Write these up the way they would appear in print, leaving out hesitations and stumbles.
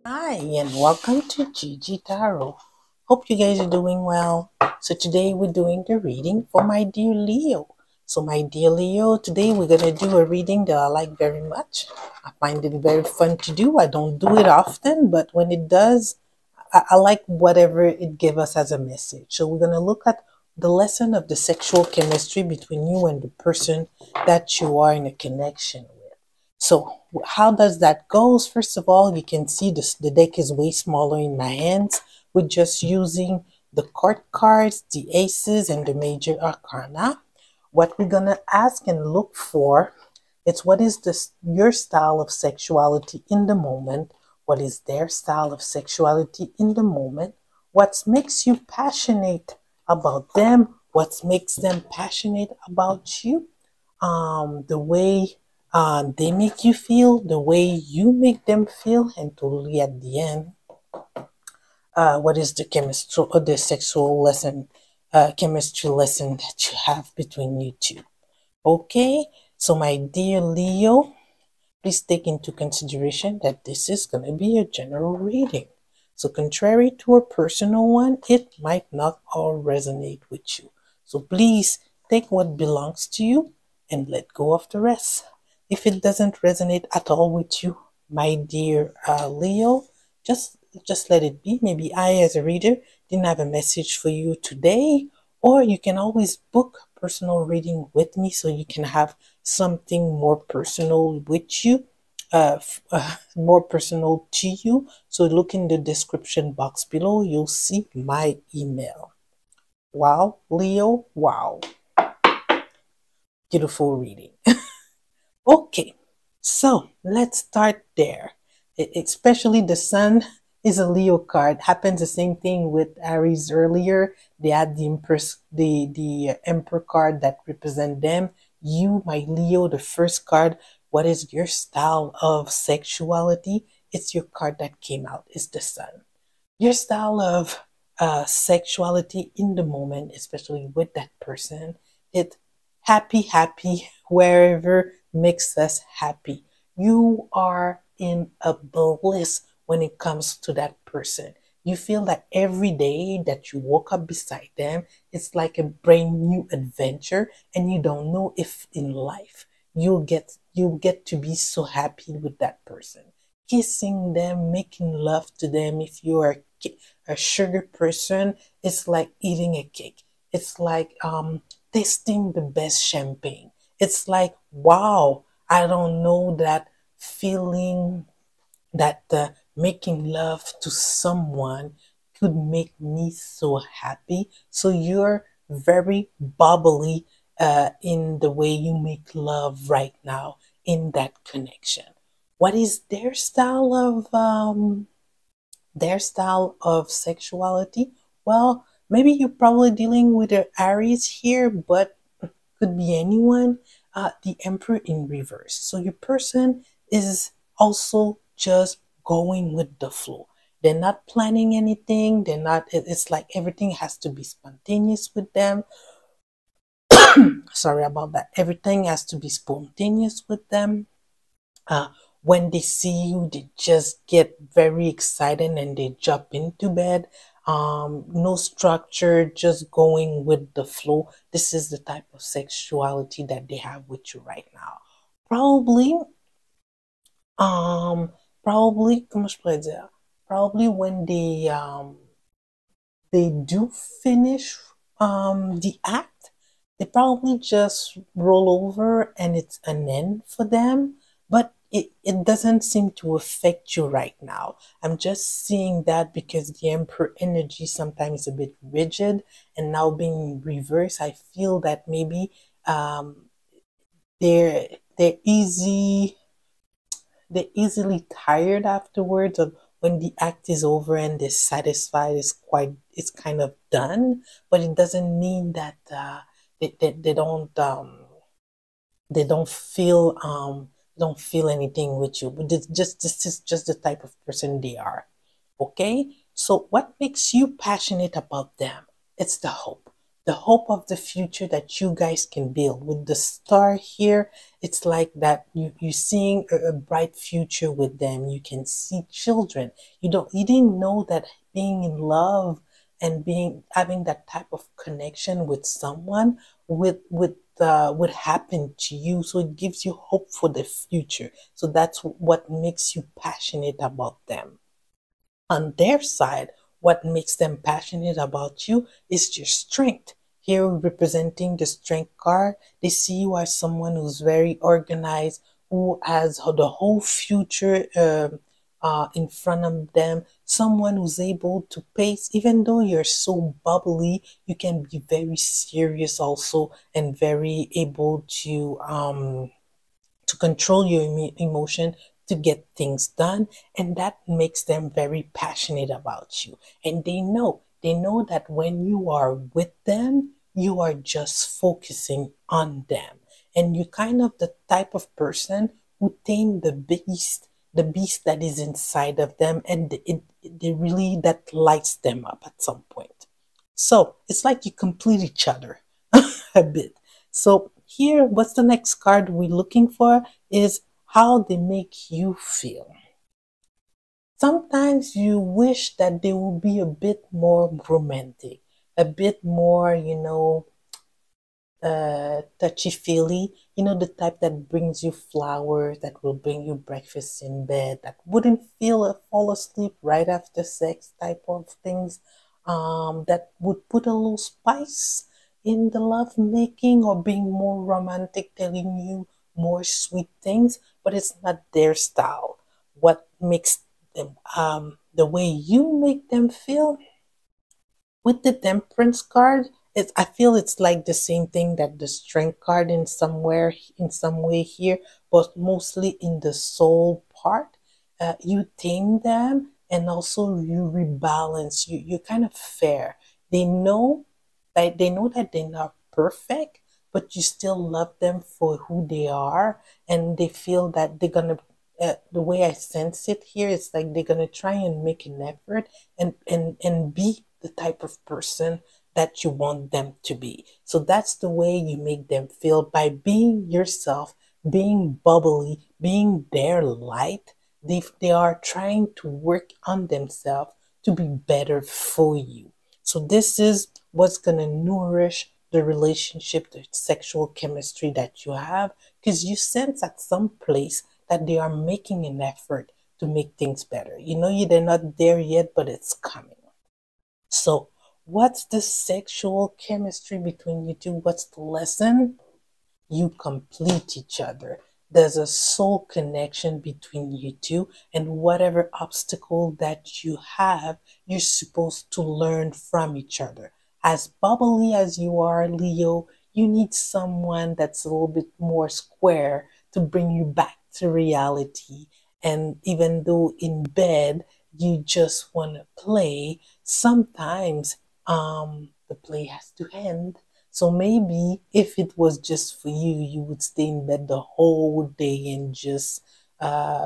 Hi, and welcome to Gigi Tarot. Hope you guys are doing well. So today we're doing the reading for my dear Leo. So my dear Leo, today we're going to do a reading that I like very much. I find it very fun to do. I don't do it often, but when it does, I like whatever it gives us as a message. So we're going to look at the lesson of the sexual chemistry between you and the person that you are in a connection with. So how does that go? First of all, you can see the deck is way smaller in my hands. We're just using the court cards, the aces, and the major arcana. What we're going to ask and look for is what is your style of sexuality in the moment? What is their style of sexuality in the moment? What makes you passionate about them? What makes them passionate about you? The way they make you feel, the way you make them feel, and totally at the end, what is the chemistry or the sexual lesson, chemistry lesson that you have between you two? Okay, so my dear Leo, please take into consideration that this is going to be a general reading. So contrary to a personal one, it might not all resonate with you. So please take what belongs to you and let go of the rest. If it doesn't resonate at all with you, my dear Leo, just let it be. Maybe I, as a reader, didn't have a message for you today, or you can always book personal reading with me so you can have something more personal with you, more personal to you. So look in the description box below. You'll see my email. Wow, Leo, wow. Beautiful reading. Okay, so let's start there. Especially the sun is a Leo card. Happens the same thing with Aries earlier. They had the Empress, the Emperor card that represent them. You, my Leo, the first card. What is your style of sexuality? It's your card that came out. It's the sun. Your style of sexuality in the moment, especially with that person, it happy, wherever makes us happy. You are in a bliss when it comes to that person. You feel that every day that you woke up beside them, it's like a brand new adventure, and you don't know if in life you'll get to be so happy with that person. Kissing them, making love to them. If you are a sugar person, it's like eating a cake. It's like tasting the best champagne. It's like, wow, I don't know that feeling that making love to someone could make me so happy. So you're very bubbly in the way you make love right now in that connection. What is their style of sexuality? Well, maybe you're probably dealing with an Aries here, but could be anyone. The Emperor in reverse. So your person is also just going with the flow. They're not planning anything. They're not, it's like everything has to be spontaneous with them. Sorry about that. Everything has to be spontaneous with them. Uh, when they see you, they just get very excited and they jump into bed. No structure, just going with the flow. This is the type of sexuality that they have with you right now. Probably, um, comment je pourrais dire? Probably when they do finish the act, they probably just roll over and it's an end for them. But it doesn't seem to affect you right now. I'm just seeing that because the Emperor energy sometimes is a bit rigid, and now being reversed, I feel that maybe um, they're easily tired afterwards, of when the act is over and they're satisfied. It's kind of done, but it doesn't mean that they don't feel anything with you. But this is just the type of person they are. Okay, so what makes you passionate about them? It's the hope. the hope of the future that you guys can build. With the star here, it's like that you're seeing a bright future with them. You can see children. You didn't know that being in love and being having that type of connection with someone would happen to you. So it gives you hope for the future. So that's what makes you passionate about them. On their side, what makes them passionate about you is your strength. Here, representing the strength card, they see you as someone who's very organized, who has the whole future in front of them, someone who's able to pace. Even though you're so bubbly, you can be very serious also, and very able to control your emotion, to get things done, and that makes them very passionate about you. And they know that when you are with them, you are just focusing on them, and you kind of the type of person who tame the beast that is inside of them, and it really that lights them up at some point. So it's like you complete each other a bit. So here, what's the next card we're looking for is how they make you feel. Sometimes you wish that they will be a bit more romantic, a bit more, touchy feely, the type that brings you flowers, that will bring you breakfast in bed, that wouldn't fall asleep right after sex type of things, that would put a little spice in the love making, or being more romantic, telling you more sweet things, but it's not their style. What makes them, the way you make them feel with the temperance card, I feel it's like the same thing that the strength card in some way here, but mostly in the soul part. You tame them, and also you rebalance. You're kind of fair. They know that they're not perfect, but you still love them for who they are, and they feel that they're gonna. The way I sense it here, it's like they're gonna try and make an effort, and be the type of person that you want them to be. So that's the way you make them feel, by being yourself, being bubbly, being their light. They are trying to work on themselves to be better for you. So this is what's going to nourish the relationship, the sexual chemistry that you have, because you sense at some place that they are making an effort to make things better. They're not there yet, but it's coming. So, what's the sexual chemistry between you two? What's the lesson? You complete each other. There's a soul connection between you two, and whatever obstacle that you have, you're supposed to learn from each other. As bubbly as you are, Leo, you need someone that's a little bit more square to bring you back to reality. And even though in bed you just want to play, sometimes the play has to end. So maybe if it was just for you, you would stay in bed the whole day and just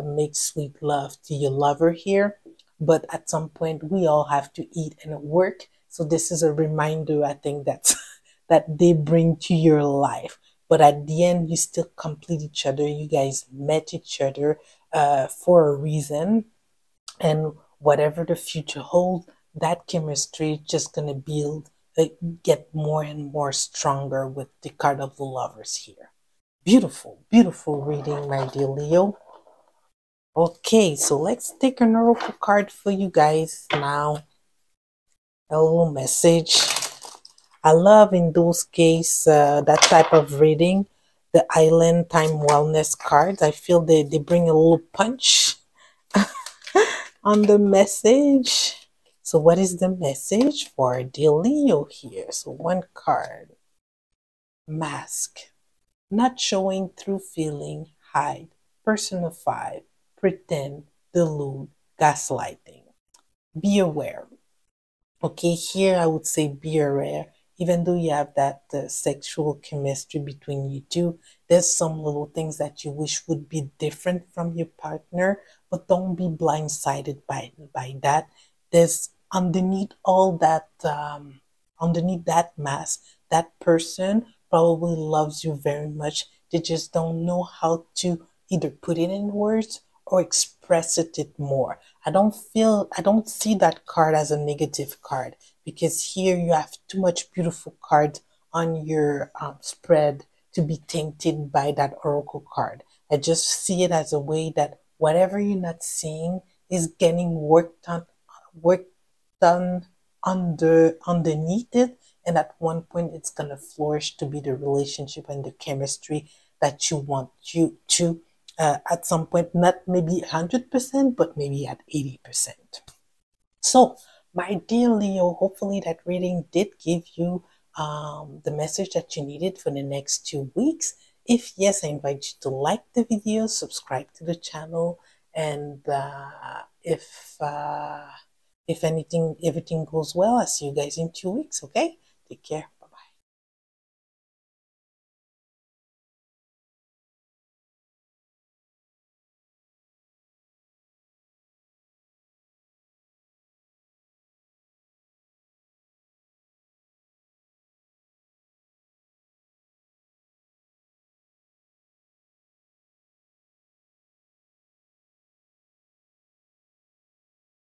make sweet love to your lover here. But at some point, we all have to eat and work. So this is a reminder, I think, that's that they bring to your life. But at the end, you still complete each other. You guys met each other for a reason. And whatever the future holds, that chemistry is just going to get more and more stronger with the card of the lovers here. Beautiful, beautiful reading, my dear Leo. Okay, so let's take an oracle card for you guys now. A little message. I love in those cases that type of reading, the Island Time Wellness cards. I feel they bring a little punch on the message. So what is the message for dear Leo here? So one card. Mask. Not showing through feeling, hide, personify, pretend, delude, gaslighting. Be aware. Okay, here I would say be aware. Even though you have that sexual chemistry between you two, there's some little things that you wish would be different from your partner, but don't be blindsided by that. There's underneath all that, underneath that mask, that person probably loves you very much. They just don't know how to either put it in words or express it more. I don't see that card as a negative card, because here you have too much beautiful cards on your spread to be tainted by that oracle card. I just see it as a way that whatever you're not seeing is getting work done underneath it, and at one point it's gonna flourish to be the relationship and the chemistry that you want you to at some point, not maybe 100%, but maybe at 80%. So, my dear Leo, hopefully that reading did give you the message that you needed for the next 2 weeks. If yes, I invite you to like the video, subscribe to the channel, and if everything goes well, I'll see you guys in 2 weeks. Okay, take care.